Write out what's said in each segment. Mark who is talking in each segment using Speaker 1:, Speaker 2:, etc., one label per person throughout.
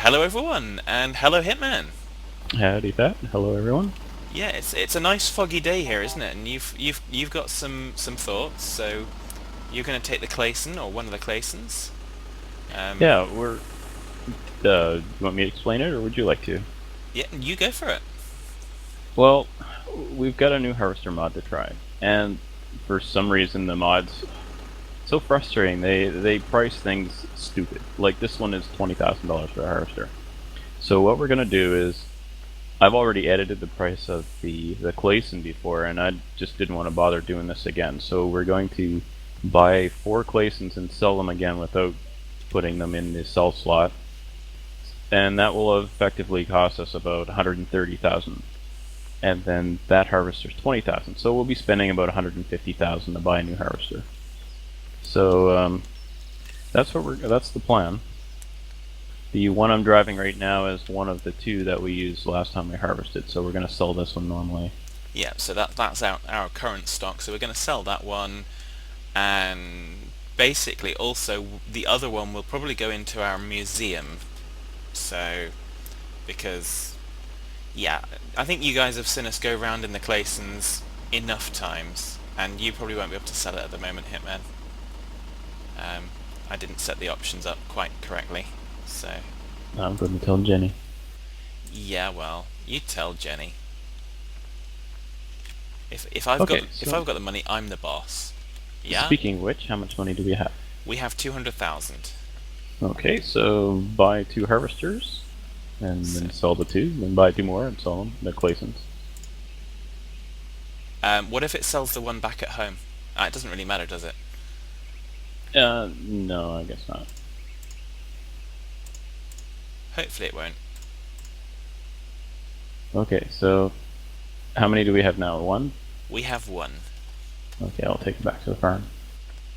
Speaker 1: Hello everyone, and hello Hitman.
Speaker 2: Howdy, Pat. Hello, everyone.
Speaker 1: Yeah, it's a nice foggy day here, isn't it? And you've got some thoughts. So you're going to take the Clayson or one of the Claysons. Um,
Speaker 2: Yeah, you want me to explain it, or would you like to?
Speaker 1: yeah, you go for it.
Speaker 2: Well, we've got a new harvester mod to try, and for some reason the mod's so frustrating. They price things stupid. Like this one is $20,000 for a harvester. So what we're gonna do is, I've already edited the price of the Clayson before, and I just didn't want to bother doing this again. So we're going to buy 4 Claysons and sell them again without putting them in the sell slot, and that will effectively cost us about 130,000. And then that harvester's 20,000. So we'll be spending about 150,000 to buy a new harvester. So that's the plan. The one I'm driving right now is one of the two that we used last time we harvested. So we're going to sell this one normally.
Speaker 1: Yeah, so that's our current stock. So we're going to sell that one, and basically also the other one will probably go into our museum. So because yeah, I think you guys have seen us go round in the Claysons enough times, and you probably won't be able to sell it at the moment, Hitman. Um, I didn't set the options up quite correctly, so
Speaker 2: I'm going to tell Jenny.
Speaker 1: yeah. Well, you tell Jenny.
Speaker 2: Okay,
Speaker 1: If
Speaker 2: so
Speaker 1: I've got the money, I'm the boss. Yeah,
Speaker 2: speaking of which, how much money do we have?
Speaker 1: we have 200,000.
Speaker 2: Okay, so buy 2 harvesters and
Speaker 1: So,
Speaker 2: then sell the two, then buy 2 more and sell them. The Claysons.
Speaker 1: what if it sells the one back at home? It doesn't really matter, does it?
Speaker 2: No, I guess not.
Speaker 1: Hopefully it won't.
Speaker 2: Okay, so how many do we have now? One?
Speaker 1: We have one.
Speaker 2: Okay, I'll take it back to the farm.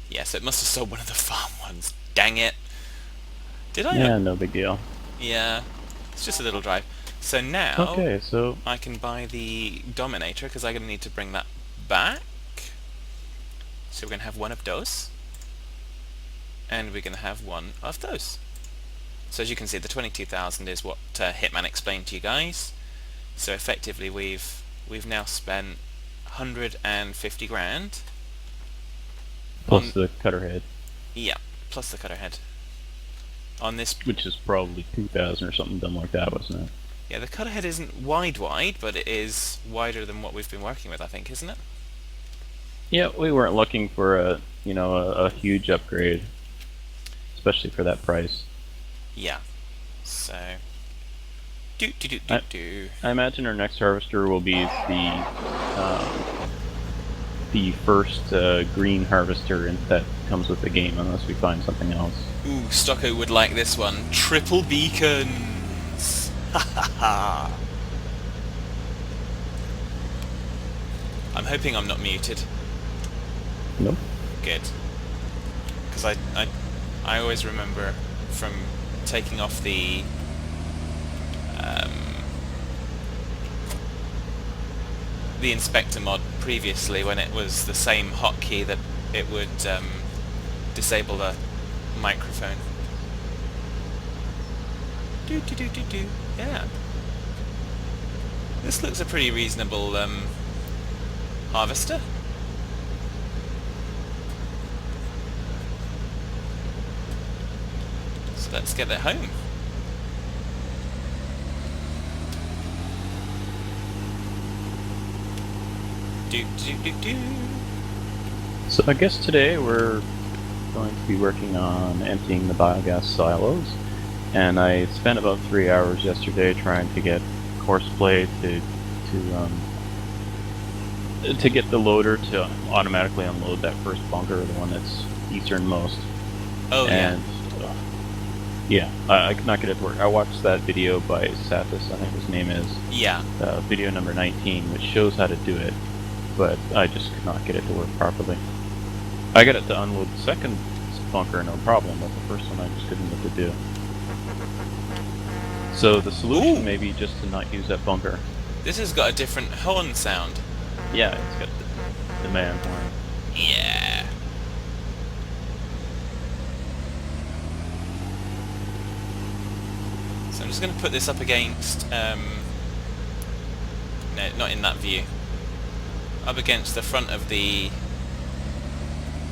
Speaker 1: Yeah, so it must have sold one of the farm ones. Dang it. Did I?
Speaker 2: Yeah, no big deal.
Speaker 1: Yeah, it's just a little drive. So now
Speaker 2: Okay, so
Speaker 1: I can buy the Dominator because I'm going to need to bring that back. So we're going to have one of those, and we're going to have one of those. So as you can see, the 22,000 is what Hitman explained to you guys. So effectively, we've now spent 150 grand
Speaker 2: plus
Speaker 1: on,
Speaker 2: the cutter head,
Speaker 1: yeah, plus the cutter head on this.
Speaker 2: which is probably 2,000 or something dumb like that, wasn't it?
Speaker 1: Yeah, the cutter head isn't wide, but it is wider than what we've been working with, I think, isn't it?
Speaker 2: Yeah, we weren't looking for a huge upgrade, especially for that price.
Speaker 1: Yeah. So do do do do
Speaker 2: I,
Speaker 1: do.
Speaker 2: I imagine our next harvester will be the first green harvester that comes with the game, unless we find something else.
Speaker 1: Ooh, Stocko would like this one. Triple beacons. Ha ha ha. I'm hoping I'm not muted.
Speaker 2: Nope.
Speaker 1: Good. Because I always remember from taking off um, the inspector mod previously, when it was the same hotkey that it would disable the microphone. Do do do do do. Yeah. This looks a pretty reasonable harvester. So let's get it home. Do do do do.
Speaker 2: So I guess today we're going to be working on emptying the biogas silos, and I spent about 3 hours yesterday trying to get courseplay to get the loader to automatically unload that first bunker, the one that's easternmost.
Speaker 1: Oh yeah.
Speaker 2: And yeah, I could not get it to work. I watched that video by Satis, I think his name is,
Speaker 1: Yeah.
Speaker 2: video number 19, which shows how to do it, but I just could not get it to work properly. I got it to unload the second bunker, no problem, but the first one I just couldn't get to do. So the solution
Speaker 1: Ooh.
Speaker 2: may be just to not use that bunker.
Speaker 1: This has got a different horn sound.
Speaker 2: Yeah, it's got the man horn.
Speaker 1: Yeah. So just going to put this up against, no, not in that view, up against the front of the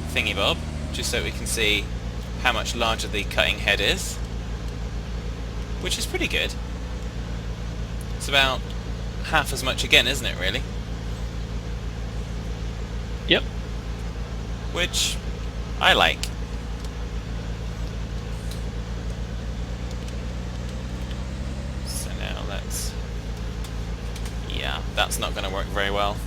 Speaker 1: thingy bob, just so we can see how much larger the cutting head is, which is pretty good. It's about half as much again, isn't it, really?
Speaker 2: Yep.
Speaker 1: Which I like. So now let's... yeah, that's not going to work very well.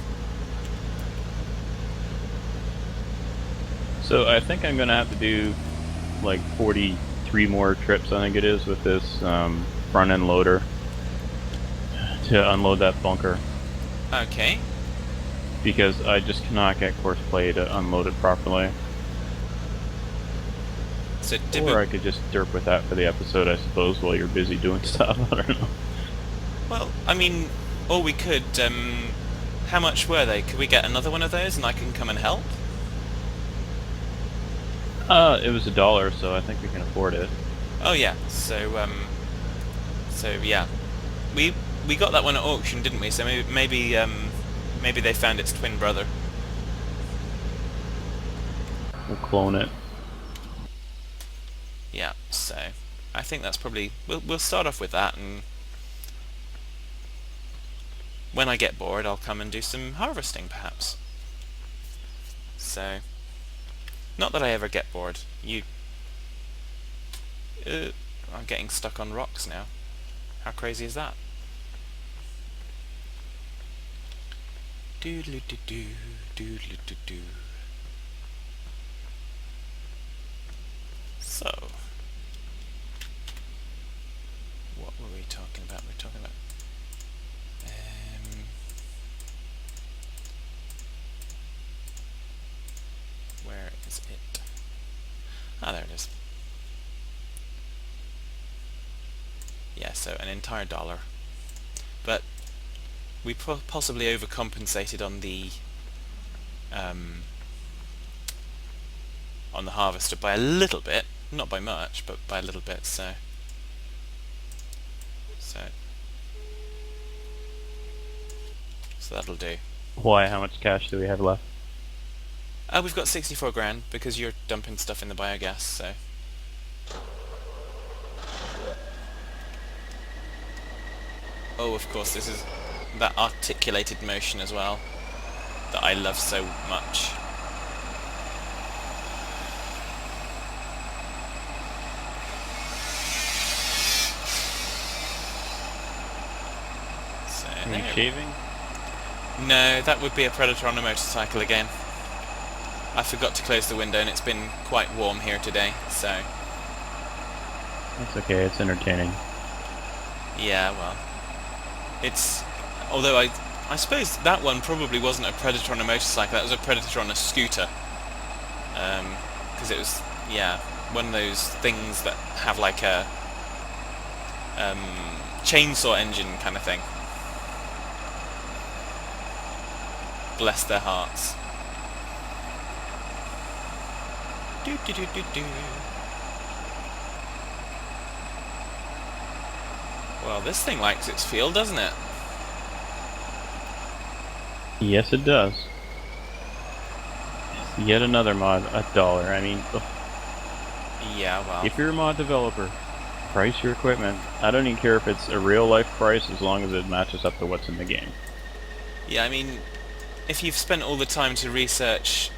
Speaker 2: So I think I'm gonna have to do like 43 more trips, I think it is, with this front end loader to unload that bunker.
Speaker 1: Okay.
Speaker 2: Because I just cannot get courseplay to unload it properly.
Speaker 1: So
Speaker 2: or I could just derp with that for the episode, I suppose, while you're busy doing stuff. I don't know.
Speaker 1: Well, I mean, or we could, how much were they? Could we get another one of those and I can come and help?
Speaker 2: It was $1, so I think we can afford it.
Speaker 1: Oh yeah, so yeah. We got that one at auction, didn't we? So maybe they found its twin brother.
Speaker 2: We'll clone it.
Speaker 1: Yeah, so I think that's probably... We'll start off with that, and when I get bored I'll come and do some harvesting, perhaps. So, not that I ever get bored. I'm getting stuck on rocks now. How crazy is that? Doodly-doo-doo, doodly-doo-doo. So, what were we talking about? We're talking about... where is it? Ah, there it is. Yeah, so an entire $1. But we possibly overcompensated on the harvester by a little bit, not by much, but by a little bit. So that'll do.
Speaker 2: Why? How much cash do we have left?
Speaker 1: We've got 64 grand because you're dumping stuff in the biogas. So. Oh, of course, this is that articulated motion as well that I love so much. So,
Speaker 2: Are you shaving?
Speaker 1: No, that would be a predator on a motorcycle again. I forgot to close the window and it's been quite warm here today, so...
Speaker 2: That's okay, it's entertaining.
Speaker 1: Yeah, well... It's... although I suppose that one probably wasn't a predator on a motorcycle, that was a predator on a scooter. Because it was, yeah, one of those things that have like a chainsaw engine kind of thing. Bless their hearts. Do do do do do. Well, this thing likes its field, doesn't it?
Speaker 2: Yes, it does. Yet another mod, $1. I mean, ugh.
Speaker 1: Yeah, well...
Speaker 2: If you're a mod developer, price your equipment. I don't even care if it's a real life price as long as it matches up to what's in the game.
Speaker 1: Yeah, I mean, if you've spent all the time to research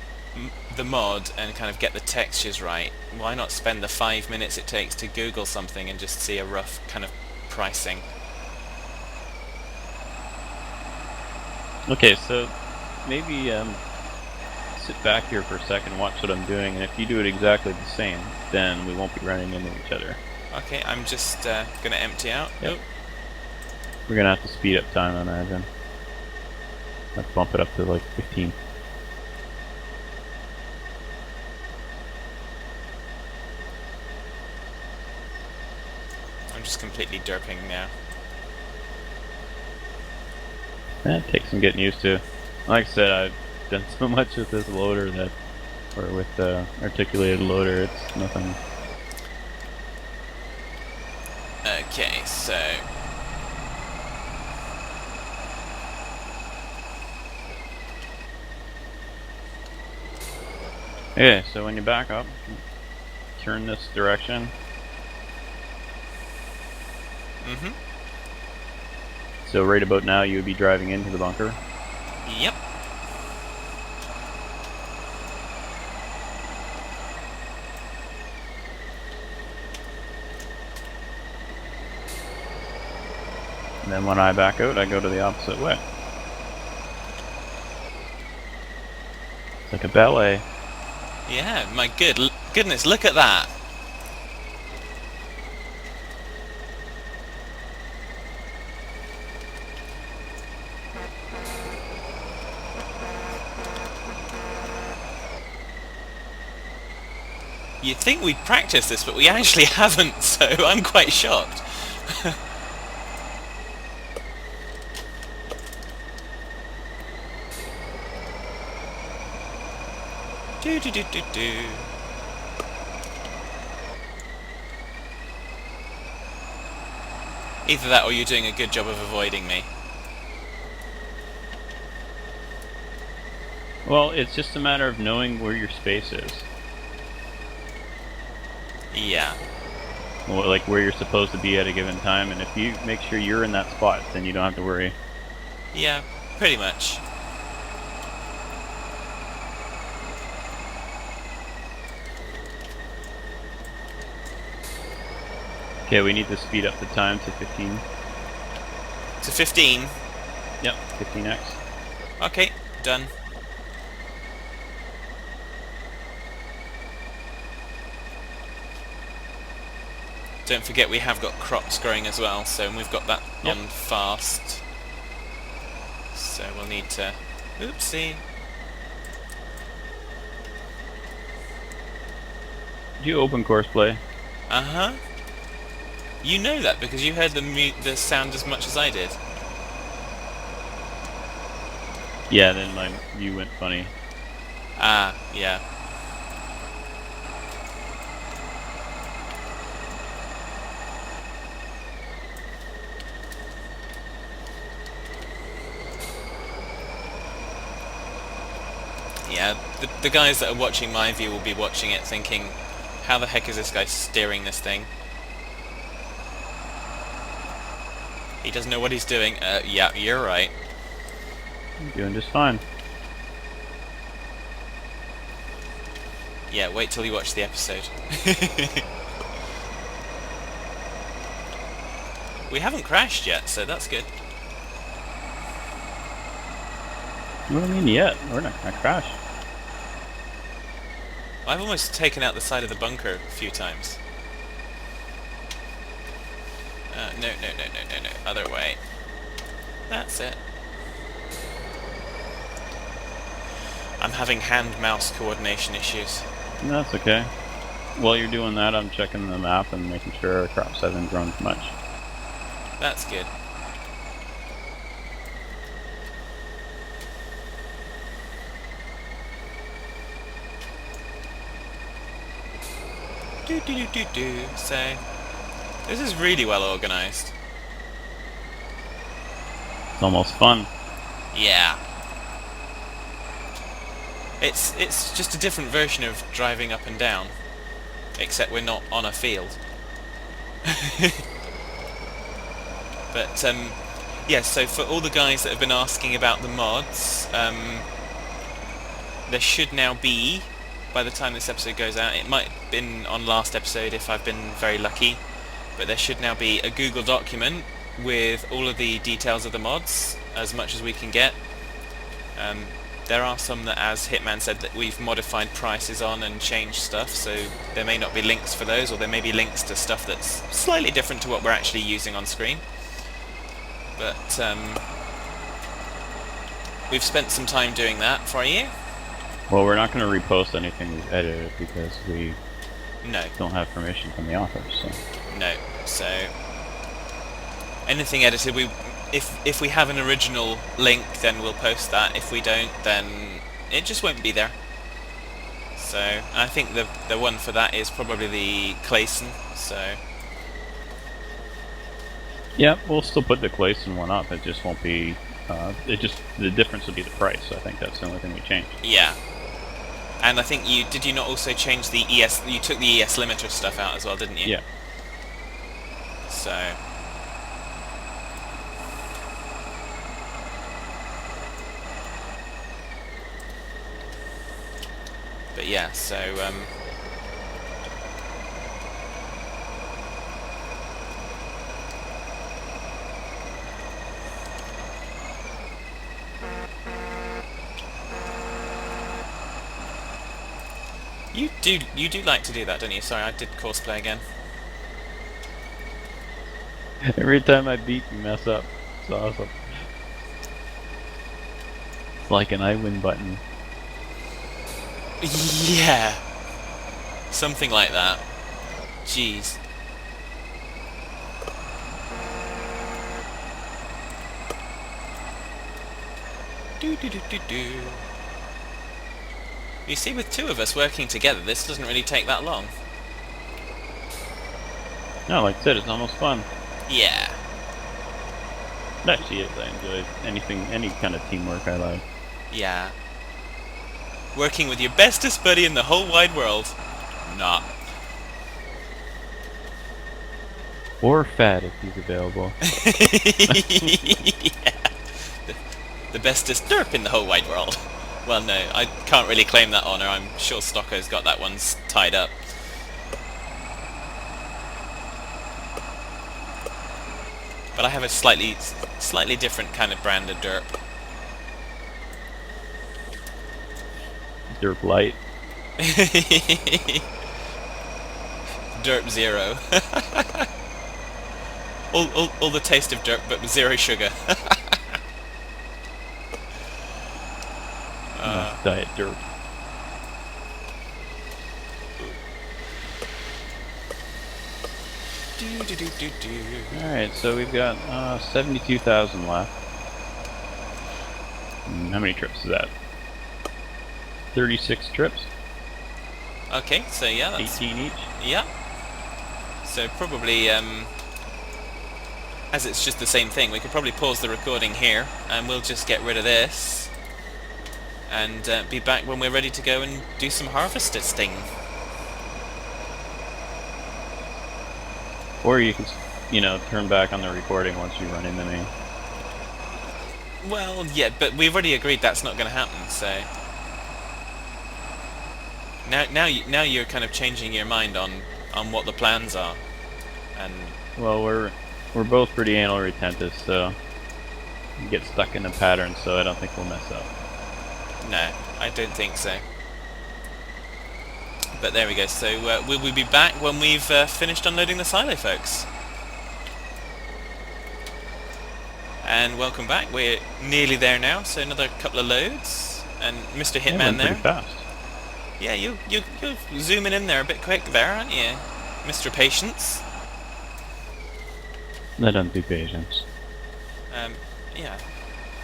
Speaker 1: the mod and kind of get the textures right, why not spend the 5 minutes it takes to Google something and just see a rough kind of pricing?
Speaker 2: Okay, so maybe sit back here for a second, watch what I'm doing, and if you do it exactly the same, then we won't be running into each other.
Speaker 1: Okay, I'm just gonna empty out.
Speaker 2: Yep.
Speaker 1: Oh.
Speaker 2: We're gonna have to speed up time, I imagine. Let's bump it up to like 15.
Speaker 1: I'm just completely derping now.
Speaker 2: That takes some getting used to. Like I said, I've done so much with this loader that, or with the articulated loader, it's nothing.
Speaker 1: Okay, so
Speaker 2: Okay, so when you back up, turn this direction.
Speaker 1: mm-hmm.
Speaker 2: So right about now you would be driving into the bunker.
Speaker 1: Yep.
Speaker 2: And then when I back out, I go to the opposite way. It's like a ballet.
Speaker 1: Yeah, my goodness, look at that. You'd think we'd practice this, but we actually haven't, so I'm quite shocked. Do do do do do. Either that or you're doing a good job of avoiding me.
Speaker 2: Well, it's just a matter of knowing where your space is.
Speaker 1: Yeah.
Speaker 2: Well, like where you're supposed to be at a given time, and if you make sure you're in that spot, then you don't have to worry.
Speaker 1: Yeah, pretty much.
Speaker 2: Okay, we need to speed up the time to 15.
Speaker 1: To 15.
Speaker 2: Yep, 15x.
Speaker 1: Okay, done. Don't forget we have got crops growing as well, so we've got that
Speaker 2: Yep.
Speaker 1: on fast. So we'll need to... Oopsie.
Speaker 2: Did you open courseplay?
Speaker 1: Uh-huh. You know that because you heard the sound as much as I did.
Speaker 2: Yeah, then my view went funny.
Speaker 1: Ah, yeah. Yeah, the guys that are watching my view will be watching it thinking, how the heck is this guy steering this thing? He doesn't know what he's doing. Yeah, you're right.
Speaker 2: I'm doing just fine.
Speaker 1: Yeah, wait till you watch the episode. We haven't crashed yet, so that's good.
Speaker 2: What do you mean yet? We're not gonna crash.
Speaker 1: I've almost taken out the side of the bunker a few times. No, no, no, no, no, no. Other way. That's it. I'm having hand-mouse coordination issues.
Speaker 2: No, that's okay. While you're doing that, I'm checking the map and making sure our crops haven't grown too much.
Speaker 1: That's good. Do do do do do. So, this is really well organised.
Speaker 2: It's almost fun.
Speaker 1: Yeah. It's just a different version of driving up and down, except we're not on a field. But yeah. So for all the guys that have been asking about the mods, there should now be, by the time this episode goes out, it might have been on last episode if I've been very lucky, but there should now be a Google document with all of the details of the mods, as much as we can get. There are some that, as Hitman said, that we've modified prices on and changed stuff, so there may not be links for those, or there may be links to stuff that's slightly different to what we're actually using on screen. But we've spent some time doing that for you.
Speaker 2: Well, we're not going to repost anything we've edited because we
Speaker 1: No,
Speaker 2: don't have permission from the authors. So.
Speaker 1: no. So anything edited, if we have an original link, then we'll post that. If we don't, then it just won't be there. So I think the one for that is probably the Clayson. So
Speaker 2: Yeah, we'll still put the Clayson one up. It just won't be. The difference would be the price. So I think that's the only thing we changed.
Speaker 1: Yeah. And I think you not also change the ES? You took the ES limiter stuff out as well, didn't you?
Speaker 2: Yeah.
Speaker 1: So. But yeah, so you do like to do that, don't you? Sorry, I did courseplay again.
Speaker 2: Every time I beat, you mess up. It's awesome. It's like an I win button.
Speaker 1: Yeah, something like that. Jeez. Do do do do do. You see, with two of us working together, this doesn't really take that long.
Speaker 2: No, like I said, it's almost fun.
Speaker 1: Yeah.
Speaker 2: It actually is. I enjoy any kind of teamwork I like.
Speaker 1: Yeah. Working with your bestest buddy in the whole wide world. Nah.
Speaker 2: Or Fat if he's available.
Speaker 1: Yeah. The bestest derp in the whole wide world. Well, no, I can't really claim that honour. I'm sure Stocko's got that one tied up. But I have a slightly different kind of brand of derp.
Speaker 2: Derp Light.
Speaker 1: Derp Zero. all the taste of derp, but with zero sugar.
Speaker 2: Diet Derp. Alright, so we've got 72,000 left. How many trips is that? 36 trips?
Speaker 1: Okay, so yeah, that's
Speaker 2: 18 each?
Speaker 1: yeah. So probably, as it's just the same thing, we could probably pause the recording here, and we'll just get rid of this, and be back when we're ready to go and do some harvesting.
Speaker 2: Or you can, turn back on the recording once you run into me.
Speaker 1: Well, yeah, but we've already agreed that's not going to happen, so... Now you're kind of changing your mind on what the plans are, and...
Speaker 2: Well, we're both pretty anal retentive, so you get stuck in a pattern, so I don't think we'll mess up.
Speaker 1: No, I don't think so. But there we go, so we'll be back when we've finished unloading the silo, folks. And welcome back, we're nearly there now, so another couple of loads, and Mr. Hitman there.
Speaker 2: Pretty fast.
Speaker 1: Yeah, you're zooming in there a bit quick there, aren't you, Mr. Patience?
Speaker 2: I don't do patience.
Speaker 1: Yeah.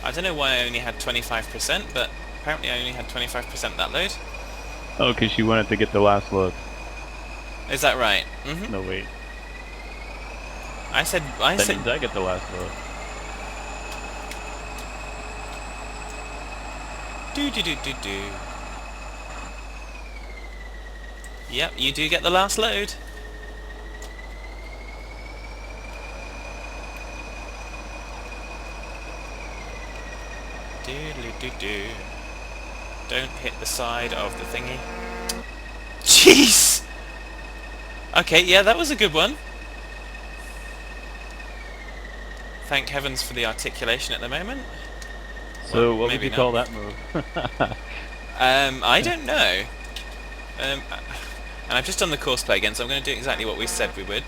Speaker 1: I don't know why I only had 25%, but apparently I only had 25% that load.
Speaker 2: Oh, because you wanted to get the last load.
Speaker 1: Is that right? Mm-hmm.
Speaker 2: No, wait.
Speaker 1: I said...
Speaker 2: That means I get the last load.
Speaker 1: Do. Yep, you do get the last load. Do. Don't hit the side of the thingy. Jeez! Okay, yeah, that was a good one. Thank heavens for the articulation at the moment.
Speaker 2: So,
Speaker 1: Well,
Speaker 2: what would
Speaker 1: maybe
Speaker 2: you
Speaker 1: not.
Speaker 2: call that move?
Speaker 1: I don't know. And I've just done the courseplay again, so I'm going to do exactly what we said we would.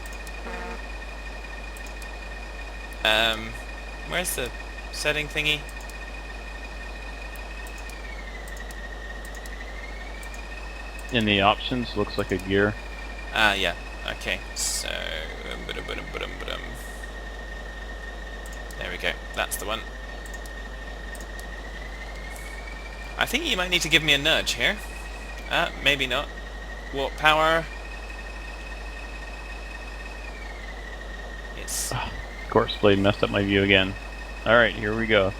Speaker 1: Where's the setting thingy?
Speaker 2: In the options, looks like a gear.
Speaker 1: Ah, yeah. Okay, so... There we go. That's the one. I think you might need to give me a nudge here. Maybe not. Warp power. It's...
Speaker 2: Courseplay messed up my view again. Alright, here we go.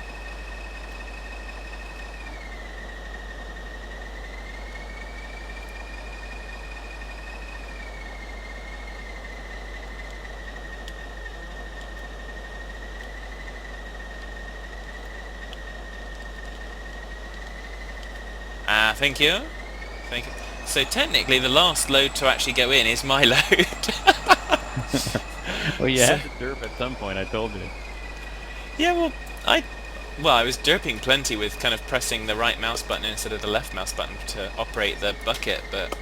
Speaker 1: Thank you. Thank you. So technically the last load to actually go in is my load.
Speaker 2: Well, you
Speaker 1: So,
Speaker 2: had to derp at some point, I told you.
Speaker 1: yeah, well, I was derping plenty with kind of pressing the right mouse button instead of the left mouse button to operate the bucket, but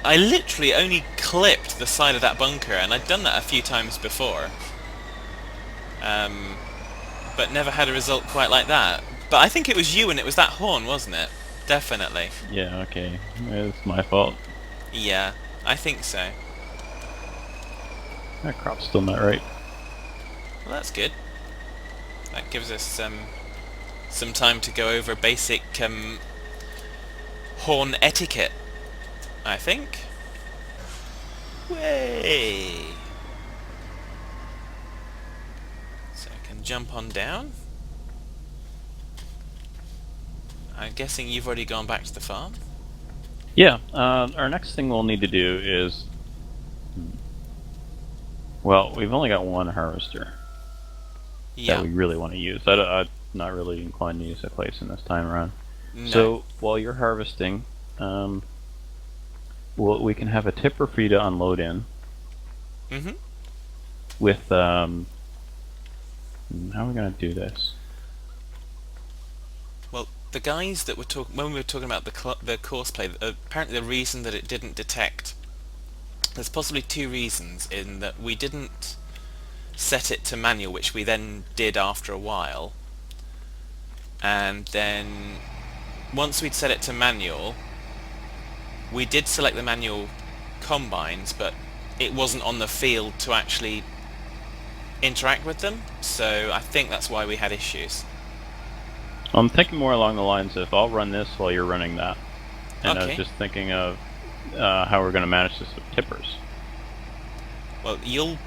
Speaker 1: I literally only clipped the side of that bunker, and I'd done that a few times before. But never had a result quite like that. But I think it was you and it was that horn, wasn't it? Definitely.
Speaker 2: Yeah, okay. It's my fault.
Speaker 1: Yeah, I think so.
Speaker 2: That crop's still not right.
Speaker 1: Well, that's good. That gives us some time to go over basic horn etiquette, I think. Way. So I can jump on down. I'm guessing you've already gone back to the farm.
Speaker 2: Yeah, our next thing we'll need to do is... Well, we've only got one harvester
Speaker 1: Yeah.
Speaker 2: that we really want to use. I'm not really inclined to use a place in this time around.
Speaker 1: No.
Speaker 2: So, while you're harvesting, we can have a tipper for you to unload in
Speaker 1: Mm-hmm.
Speaker 2: with, how are we going to do this?
Speaker 1: Well, the guys that were talking when we were talking about the courseplay, apparently the reason that it didn't detect, there's possibly two reasons. In that we didn't set it to manual, which we then did after a while, and then once we'd set it to manual, we did select the manual combines, but it wasn't on the field to actually interact with them, so I think that's why we had issues.
Speaker 2: I'm thinking more along the lines of I'll run this while you're running that. And I was
Speaker 1: Okay.
Speaker 2: just thinking of how we're going to manage this with tippers.
Speaker 1: Well, you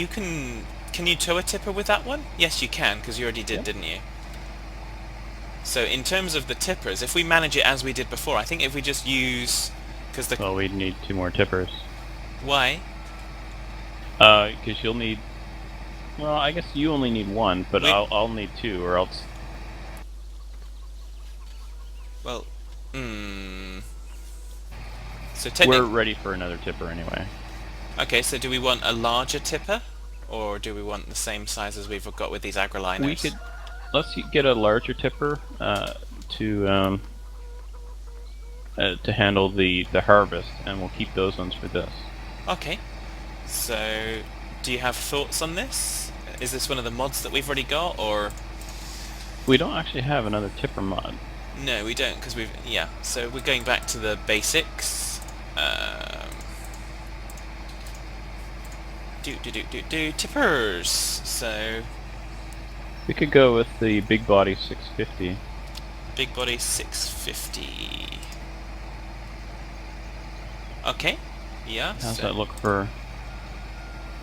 Speaker 1: can you tow a tipper with that one? Yes, you can, because you already did,
Speaker 2: Yeah.
Speaker 1: didn't you? So in terms of the tippers, if we manage it as we did before, I think if we just use, because the
Speaker 2: Well, we'd need 2 more tippers.
Speaker 1: why?
Speaker 2: Because you'll need... Well, I guess you only need 1, but I'll need 2, or else...
Speaker 1: Well, so
Speaker 2: We're
Speaker 1: technically,
Speaker 2: ready for another tipper anyway.
Speaker 1: okay. So do we want a larger tipper, or do we want the same size as we've got with these agroliners?
Speaker 2: We could... Let's get a larger tipper to handle the harvest, and we'll keep those ones for this.
Speaker 1: Okay. So, do you have thoughts on this? Is this one of the mods that we've already got, or
Speaker 2: We don't actually have another tipper mod.
Speaker 1: no? We don't, because yeah. So we're going back to the basics. Tippers. So
Speaker 2: We could go with the big body 650.
Speaker 1: big body 650. Okay. Yeah.
Speaker 2: How's
Speaker 1: So
Speaker 2: that look for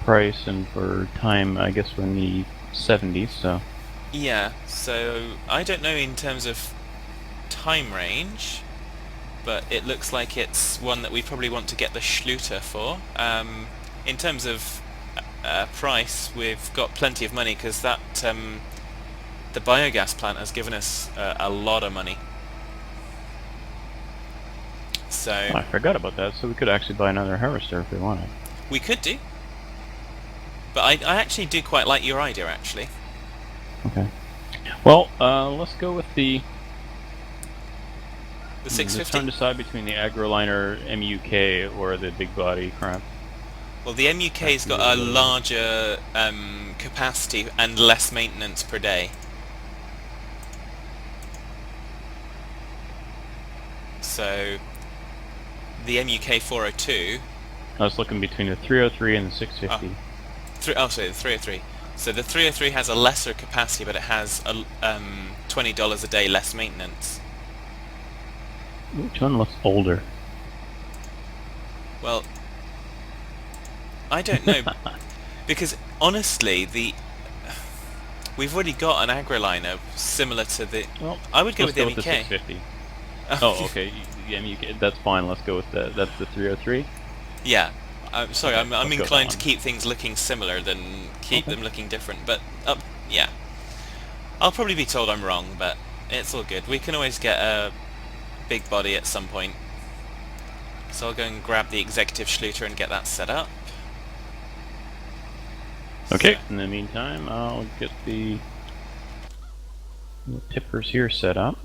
Speaker 2: price and for time? I guess we're in the 70s, so...
Speaker 1: yeah. So I don't know in terms of time range, but it looks like it's one that we probably want to get the Schluter for. In terms of price, we've got plenty of money because that the biogas plant has given us a lot of money. So
Speaker 2: I forgot about that, so we could actually buy another harvester if we wanted.
Speaker 1: we could do, but I actually do quite like your idea actually.
Speaker 2: Okay. Well, let's go with the...
Speaker 1: The
Speaker 2: Just trying
Speaker 1: 650.
Speaker 2: to decide between the AgroLiner MUK or the big body crap.
Speaker 1: Well, the MUK's got a larger capacity and less maintenance per day. So the MUK 402.
Speaker 2: I was looking between the 303 and the 650.
Speaker 1: Sorry, the 303. So the 303 has a lesser capacity, but it has a, $20 a day less maintenance.
Speaker 2: Which one looks older?
Speaker 1: Well, I don't know, because honestly, we've already got an agroliner similar to the.
Speaker 2: Well,
Speaker 1: I would go
Speaker 2: let's
Speaker 1: with the
Speaker 2: go with the
Speaker 1: MEK.
Speaker 2: 650. Oh, okay. Yeah, that's fine. Let's go with that. That's the 303.
Speaker 1: Yeah. I'm sorry,
Speaker 2: Okay,
Speaker 1: I'm
Speaker 2: let's go with that
Speaker 1: inclined to
Speaker 2: one.
Speaker 1: keep things looking similar than keep
Speaker 2: Okay.
Speaker 1: them looking different, but yeah. I'll probably be told I'm wrong, but it's all good. We can always get a big body at some point. So I'll go and grab the executive Schluter and get that set up. So,
Speaker 2: Okay. In the meantime, I'll get the tippers here set up.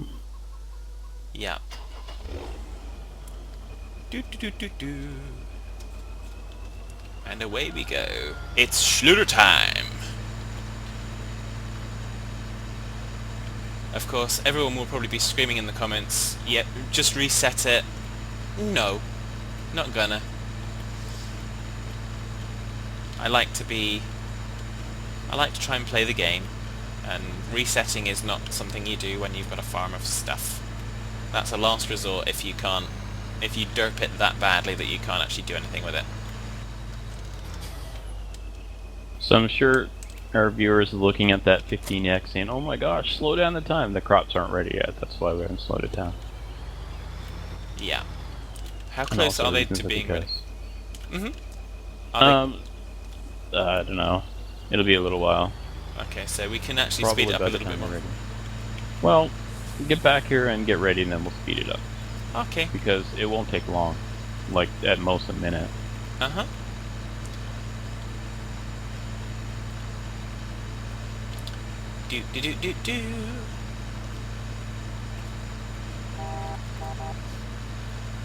Speaker 1: yeah. Do do do do do. And away we go. It's Schluter time! Of course, everyone will probably be screaming in the comments, yep, just reset it. No, not gonna. I like to try and play the game, and resetting is not something you do when you've got a farm of stuff. That's a last resort if you derp it that badly that you can't actually do anything with it.
Speaker 2: So I'm sure our viewers are looking at that 15x saying, "Oh my gosh, slow down the time. The crops aren't ready yet. That's why we haven't slowed it down."
Speaker 1: Yeah. How
Speaker 2: And
Speaker 1: close
Speaker 2: also
Speaker 1: are
Speaker 2: the
Speaker 1: they
Speaker 2: reasons
Speaker 1: to
Speaker 2: are
Speaker 1: being ready?
Speaker 2: because,
Speaker 1: Are they?
Speaker 2: I don't know. It'll be a little while.
Speaker 1: Okay, so we can actually speed
Speaker 2: Probably
Speaker 1: it up
Speaker 2: by
Speaker 1: a
Speaker 2: the
Speaker 1: little bit
Speaker 2: time
Speaker 1: more.
Speaker 2: we're ready. Well, get back here and get ready, and then we'll speed it up
Speaker 1: Okay.
Speaker 2: because it won't take long, like at most a minute.
Speaker 1: Uh-huh. Do do do do do.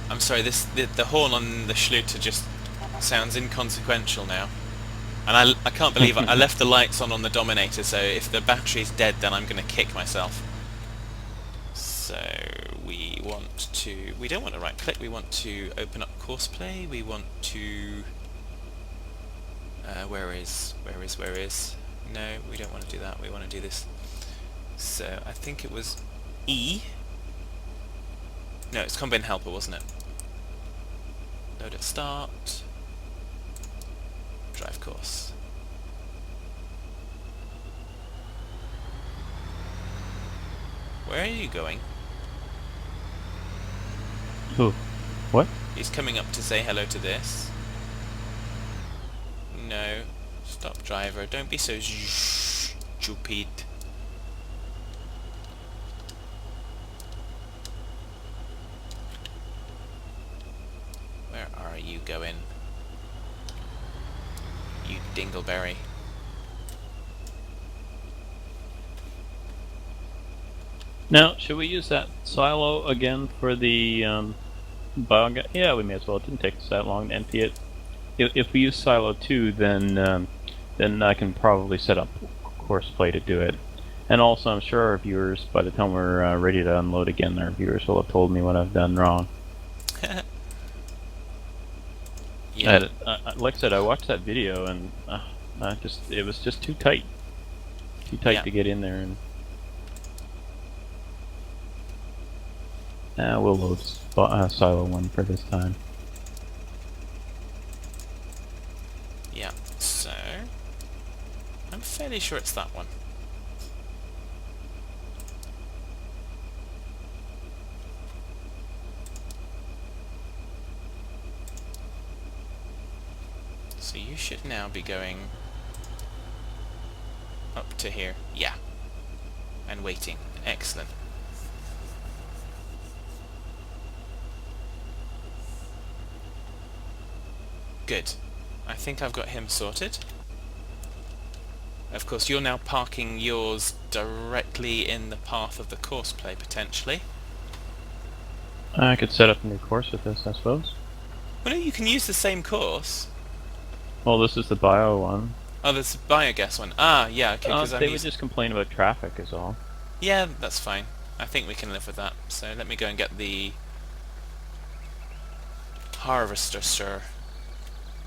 Speaker 1: I'm sorry, the horn on the Schluter just sounds inconsequential now. And I can't believe I left the lights on the Dominator, so if the battery's dead then I'm going to kick myself. So we don't want to right click, we want to open up courseplay, we want to, where is, no, we don't want to do that, we want to do this. So I think it was E. No, it's Combine Helper, wasn't it? Load at start. Drive course. Where are you going?
Speaker 2: Who? What?
Speaker 1: He's coming up to say hello to this. No. Stop, driver. Don't be so stupid. Where are you going? You dingleberry.
Speaker 2: Now, should we use that silo again for the biogas? Yeah, we may as well. It didn't take us that long to empty it. If we use silo 2, then I can probably set up courseplay to do it. And also, I'm sure our viewers, by the time we're ready to unload again, our viewers will have told me what I've done wrong.
Speaker 1: Yeah.
Speaker 2: Like I said, I watched that video and it was just too tight. Too tight
Speaker 1: Yeah.
Speaker 2: to get in there. And we'll load silo 1 for this time.
Speaker 1: Yeah. So I'm fairly sure it's that one. So you should now be going up to here. Yeah. And waiting. Excellent. Good. I think I've got him sorted. Of course, you're now parking yours directly in the path of the courseplay, potentially.
Speaker 2: I could set up a new course with this, I suppose.
Speaker 1: Well, no, you can use the same course.
Speaker 2: Well, this is the bio one.
Speaker 1: Oh, there's a biogas one. Ah, yeah, okay, because
Speaker 2: They would just complain about traffic is all.
Speaker 1: Yeah, that's fine. I think we can live with that. So let me go and get the harvester, sir.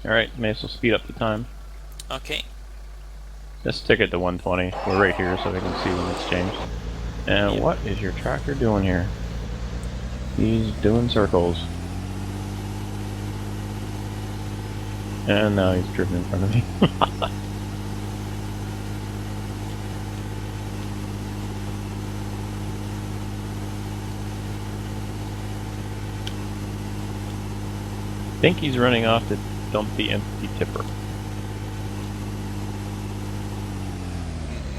Speaker 2: Alright, may as well speed up the time.
Speaker 1: Okay.
Speaker 2: Let's stick it to 120. We're right here so we can see when it's changed. And
Speaker 1: Yep.
Speaker 2: what is your tractor doing here? He's doing circles. And now he's driven in front of me. I think he's running off to dump the empty tipper.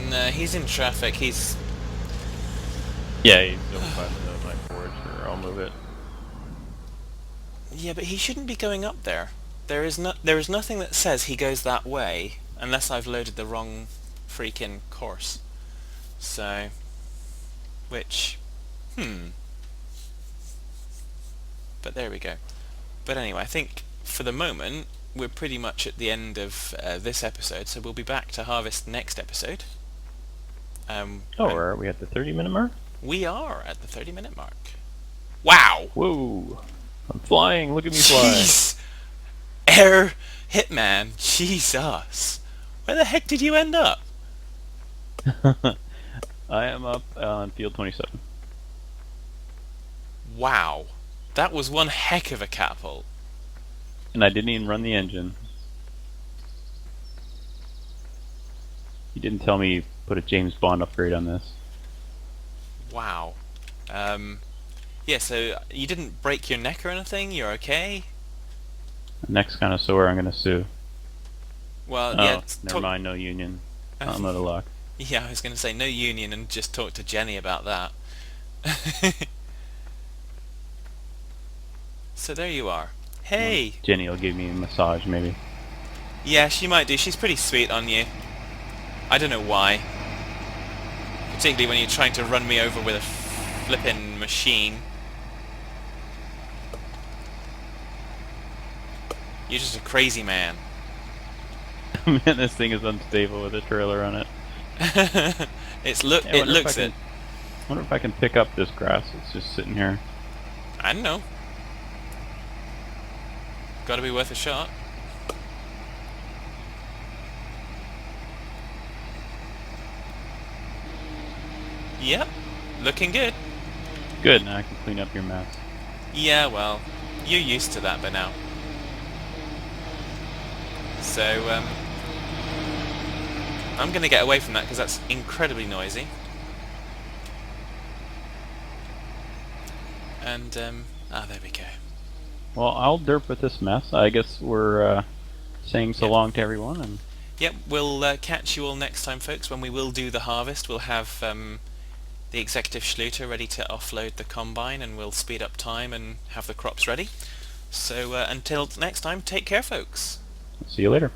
Speaker 1: No, he's in traffic.
Speaker 2: Yeah, he's over 5 minutes of my forage, or I'll move it.
Speaker 1: Yeah, but he shouldn't be going up there. There is nothing that says he goes that way unless I've loaded the wrong freaking course. So, which, but there we go. But anyway, I think for the moment we're pretty much at the end of this episode, so we'll be back to harvest next episode.
Speaker 2: Oh, are we at the 30-minute mark?
Speaker 1: We are at the 30-minute mark. Wow!
Speaker 2: Whoa! I'm flying! Look at me fly!
Speaker 1: Jeez! Air Hitman! Jesus! Where the heck did you end up?
Speaker 2: I am up on field 27.
Speaker 1: Wow. That was one heck of a catapult.
Speaker 2: And I didn't even run the engine. You didn't tell me you put a James Bond upgrade on this.
Speaker 1: Wow. Yeah, so you didn't break your neck or anything? You're okay?
Speaker 2: The next kind of sore, I'm gonna sue.
Speaker 1: Well,
Speaker 2: Oh,
Speaker 1: yeah.
Speaker 2: never mind, no union. I'm out of luck.
Speaker 1: Yeah, I was going to say no union and just talk to Jenny about that. So there you are. Hey!
Speaker 2: Jenny will give me a massage, maybe.
Speaker 1: Yeah, she might do. She's pretty sweet on you. I don't know why. Particularly when you're trying to run me over with a flippin' machine. You're just a crazy man.
Speaker 2: Man, this thing is unstable with a trailer on it.
Speaker 1: It
Speaker 2: I
Speaker 1: looks it.
Speaker 2: wonder if I can pick up this grass that's just sitting here.
Speaker 1: I don't know. Gotta be worth a shot. Yep. Looking good.
Speaker 2: Good, now I can clean up your mess.
Speaker 1: Yeah, well, you're used to that by now. So, I'm gonna get away from that because that's incredibly noisy. And, there we go.
Speaker 2: Well, I'll derp with this mess. I guess we're saying so long to everyone. And
Speaker 1: Yep, we'll catch you all next time, folks, when we will do the harvest. We'll have the executive Schluter ready to offload the combine, and we'll speed up time and have the crops ready. So until next time, take care, folks.
Speaker 2: see you later.